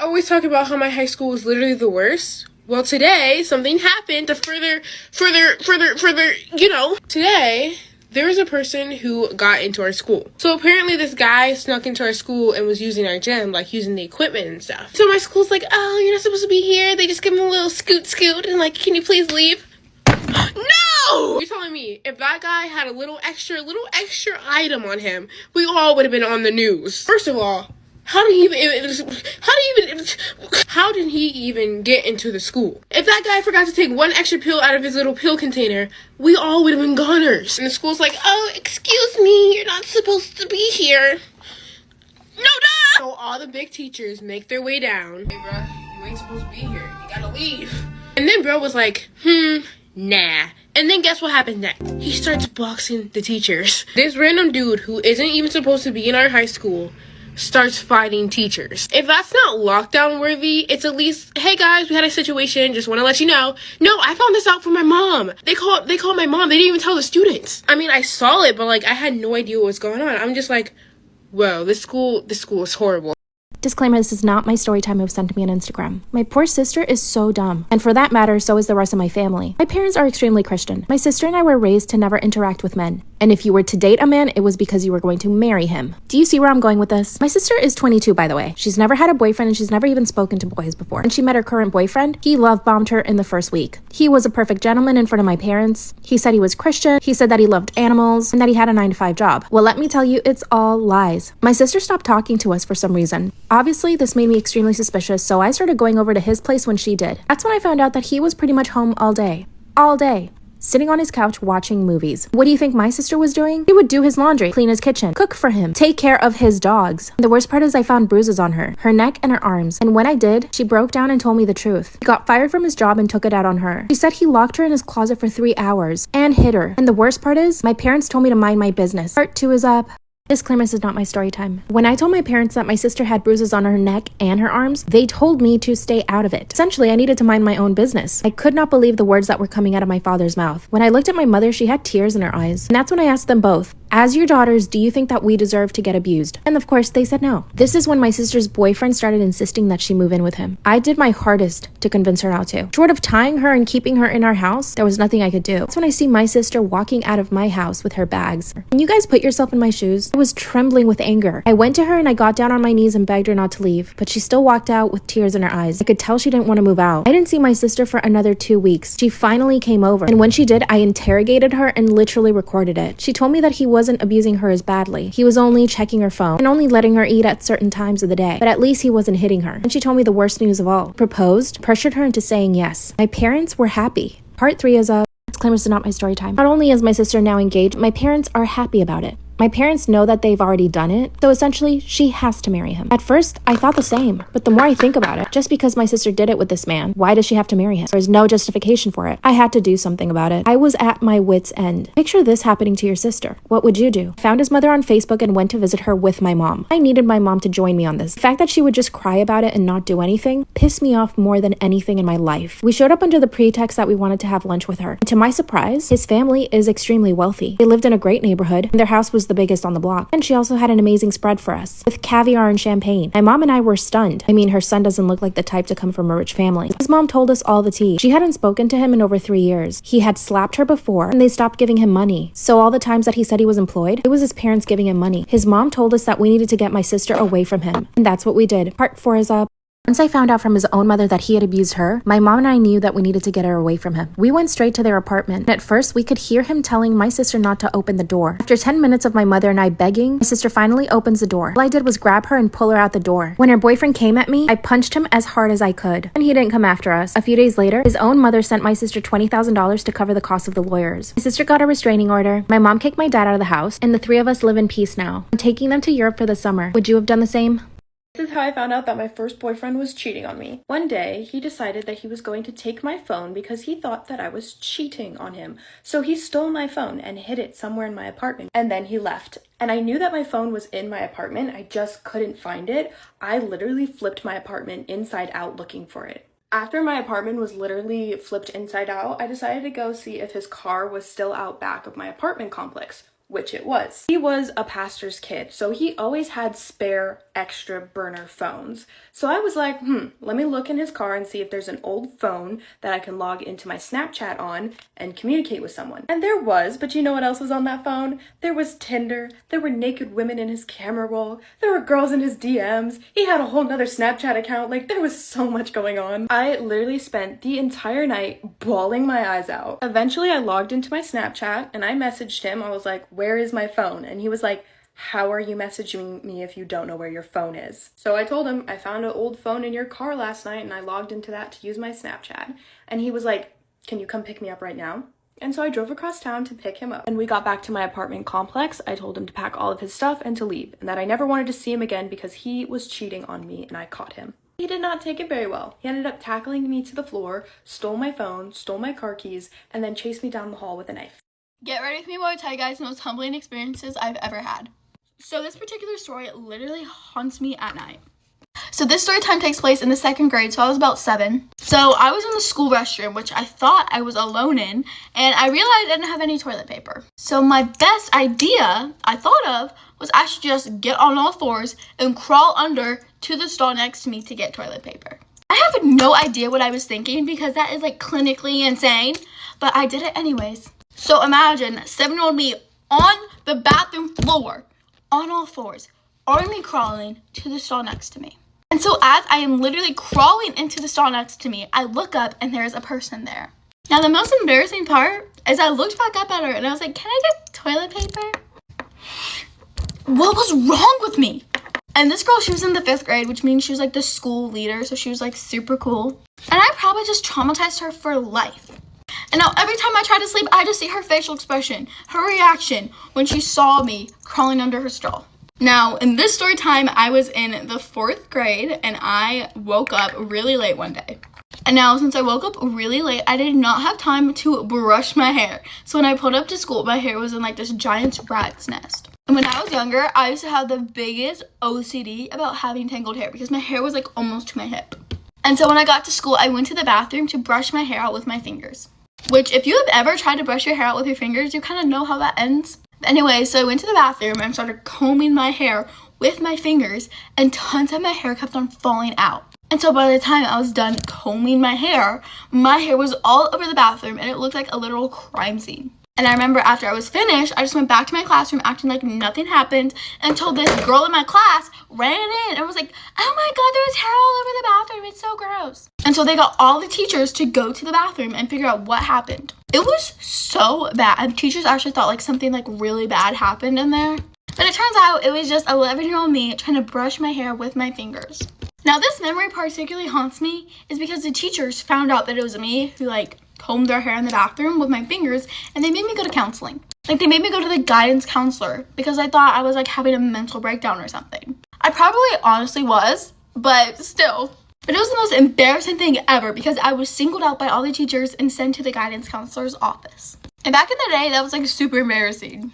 always talk about how my high school was literally the worst. Well, today, something happened to further, Today, there was a person who got into our school. So apparently this guy snuck into our school and was using our gym, like using the equipment and stuff. So my school's like, oh, you're not supposed to be here. They just give him a little scoot and like, can you please leave? No! You're telling me if that guy had a little extra item on him, we all would have been on the news. First of all, how did he even get into the school? If that guy forgot to take one extra pill out of his little pill container, we all would have been goners. And the school's like, oh, excuse me, you're not supposed to be here. No! So all the big teachers make their way down. Hey, bro, you ain't supposed to be here. You gotta leave. And then bro was like, nah. And then guess what happens next? He starts boxing the teachers. This random dude who isn't even supposed to be in our high school starts fighting teachers. If that's not lockdown worthy, it's at least, hey guys, we had a situation, just want to let you know. No, I found this out from my mom. They called my mom. They didn't even tell the students. I mean, I saw it, but like I had no idea what was going on. I'm just like, whoa, this school is horrible. Disclaimer, this is not my story time it was sent to me on Instagram. My poor sister is so dumb. And for that matter, so is the rest of my family. My parents are extremely Christian. My sister and I were raised to never interact with men. And if you were to date a man, it was because you were going to marry him. Do you see where I'm going with this? My sister is 22, by the way. She's never had a boyfriend and she's never even spoken to boys before. When she met her current boyfriend, he love bombed her in the first week. He was a perfect gentleman in front of my parents. He said he was Christian. He said that he loved animals and that he had a 9-to-5 job. Well, let me tell you, it's all lies. My sister stopped talking to us for some reason. Obviously, this made me extremely suspicious, so I started going over to his place when she did. That's when I found out that he was pretty much home all day. All day. Sitting on his couch watching movies. What do you think my sister was doing? She would do his laundry, clean his kitchen, cook for him, take care of his dogs. The worst part is I found bruises on her neck and her arms. And when I did, she broke down and told me the truth. He got fired from his job and took it out on her. She said he locked her in his closet for 3 hours and hit her. And the worst part is, my parents told me to mind my business. Part 2 is up. Disclaimer, this is not my story time. When I told my parents that my sister had bruises on her neck and her arms, they told me to stay out of it. Essentially, I needed to mind my own business. I could not believe the words that were coming out of my father's mouth. When I looked at my mother, she had tears in her eyes. And that's when I asked them both, as your daughters, do you think that we deserve to get abused? And of course, they said no. This is when my sister's boyfriend started insisting that she move in with him. I did my hardest to convince her not to. Short of tying her and keeping her in our house, there was nothing I could do. That's when I see my sister walking out of my house with her bags. Can you guys put yourself in my shoes? I was trembling with anger. I went to her and I got down on my knees and begged her not to leave, but she still walked out with tears in her eyes. I could tell she didn't want to move out. I didn't see my sister for another 2 weeks. She finally came over, and when she did, I interrogated her and literally recorded it. She told me that he wasn't abusing her as badly. He was only checking her phone and only letting her eat at certain times of the day, but at least he wasn't hitting her. And she told me the worst news of all. Proposed, pressured her into saying yes. My parents were happy. Part 3 is up. Disclaimer, this is not my story time. Not only is my sister now engaged, my parents are happy about it. My parents know that they've already done it, so essentially, she has to marry him. At first, I thought the same, but the more I think about it, just because my sister did it with this man, why does she have to marry him? There's no justification for it. I had to do something about it. I was at my wit's end. Picture this happening to your sister. What would you do? I found his mother on Facebook and went to visit her with my mom. I needed my mom to join me on this. The fact that she would just cry about it and not do anything pissed me off more than anything in my life. We showed up under the pretext that we wanted to have lunch with her. And to my surprise, his family is extremely wealthy. They lived in a great neighborhood, and their house was the biggest on the block. And she also had an amazing spread for us, with caviar and champagne. My mom and I were stunned. I mean, her son doesn't look like the type to come from a rich family. His mom told us all the tea. She hadn't spoken to him in over 3 years. He had slapped her before, and they stopped giving him money. So all the times that he said he was employed, it was his parents giving him money. His mom told us that we needed to get my sister away from him. And that's what we did. Part 4 is up. Once I found out from his own mother that he had abused her, my mom and I knew that we needed to get her away from him. We went straight to their apartment, and at first we could hear him telling my sister not to open the door. After 10 minutes of my mother and I begging, my sister finally opens the door. All I did was grab her and pull her out the door. When her boyfriend came at me, I punched him as hard as I could, and he didn't come after us. A few days later, his own mother sent my sister $20,000 to cover the cost of the lawyers. My sister got a restraining order. My mom kicked my dad out of the house, and the 3 of us live in peace now. I'm taking them to Europe for the summer. Would you have done the same? This is how I found out that my first boyfriend was cheating on me. One day, he decided that he was going to take my phone because he thought that I was cheating on him. So he stole my phone and hid it somewhere in my apartment. And then he left. And I knew that my phone was in my apartment. I just couldn't find it. I literally flipped my apartment inside out looking for it. After my apartment was literally flipped inside out, I decided to go see if his car was still out back of my apartment complex. which it was. He was a pastor's kid, so he always had spare extra burner phones. So I was like, let me look in his car and see if there's an old phone that I can log into my Snapchat on and communicate with someone. And there was, but you know what else was on that phone? There was Tinder, there were naked women in his camera roll, there were girls in his DMs, he had a whole nother Snapchat account, like there was so much going on. I literally spent the entire night bawling my eyes out. Eventually I logged into my Snapchat and I messaged him. I was like, where is my phone? And he was like, how are you messaging me if you don't know where your phone is? So I told him, I found an old phone in your car last night and I logged into that to use my Snapchat. And he was like, can you come pick me up right now? And so I drove across town to pick him up. And we got back to my apartment complex. I told him to pack all of his stuff and to leave, and that I never wanted to see him again because he was cheating on me and I caught him. He did not take it very well. He ended up tackling me to the floor, stole my phone, stole my car keys, and then chased me down the hall with a knife. Get ready with me while I tell you guys the most humbling experiences I've ever had. So this particular story literally haunts me at night. So this story time takes place in the 2nd grade, so I was about 7. So I was in the school restroom, which I thought I was alone in, and I realized I didn't have any toilet paper. So my best idea I thought of was I should just get on all fours and crawl under to the stall next to me to get toilet paper. I have no idea what I was thinking because that is like clinically insane, but I did it anyways. So imagine 7-year-old me on the bathroom floor, on all fours, only crawling to the stall next to me. And so as I am literally crawling into the stall next to me, I look up and there's a person there. Now the most embarrassing part is I looked back up at her and I was like, can I get toilet paper? What was wrong with me? And this girl, she was in the 5th grade, which means she was like the school leader, so she was like super cool. And I probably just traumatized her for life. And now every time I try to sleep, I just see her facial expression, her reaction when she saw me crawling under her stall. Now, in this story time, I was in the 4th grade and I woke up really late one day. And now, since I woke up really late, I did not have time to brush my hair. So when I pulled up to school, my hair was in like this giant rat's nest. And when I was younger, I used to have the biggest OCD about having tangled hair because my hair was like almost to my hip. And so when I got to school, I went to the bathroom to brush my hair out with my fingers. Which, if you have ever tried to brush your hair out with your fingers, you kind of know how that ends. Anyway, so I went to the bathroom and started combing my hair with my fingers, and tons of my hair kept on falling out. And so by the time I was done combing my hair was all over the bathroom and it looked like a literal crime scene. And I remember after I was finished, I just went back to my classroom acting like nothing happened until this girl in my class ran in and was like, oh my god, there's hair all over the bathroom, it's so gross. And so they got all the teachers to go to the bathroom and figure out what happened. It was so bad, and teachers actually thought like something like really bad happened in there. But it turns out it was just 11-year-old me trying to brush my hair with my fingers. Now this memory particularly haunts me is because the teachers found out that it was me who like combed their hair in the bathroom with my fingers, and they made me go to counseling. Like they made me go to the guidance counselor because I thought I was like having a mental breakdown or something. I probably honestly was, but still. But it was the most embarrassing thing ever because I was singled out by all the teachers and sent to the guidance counselor's office. And back in the day, that was like super embarrassing.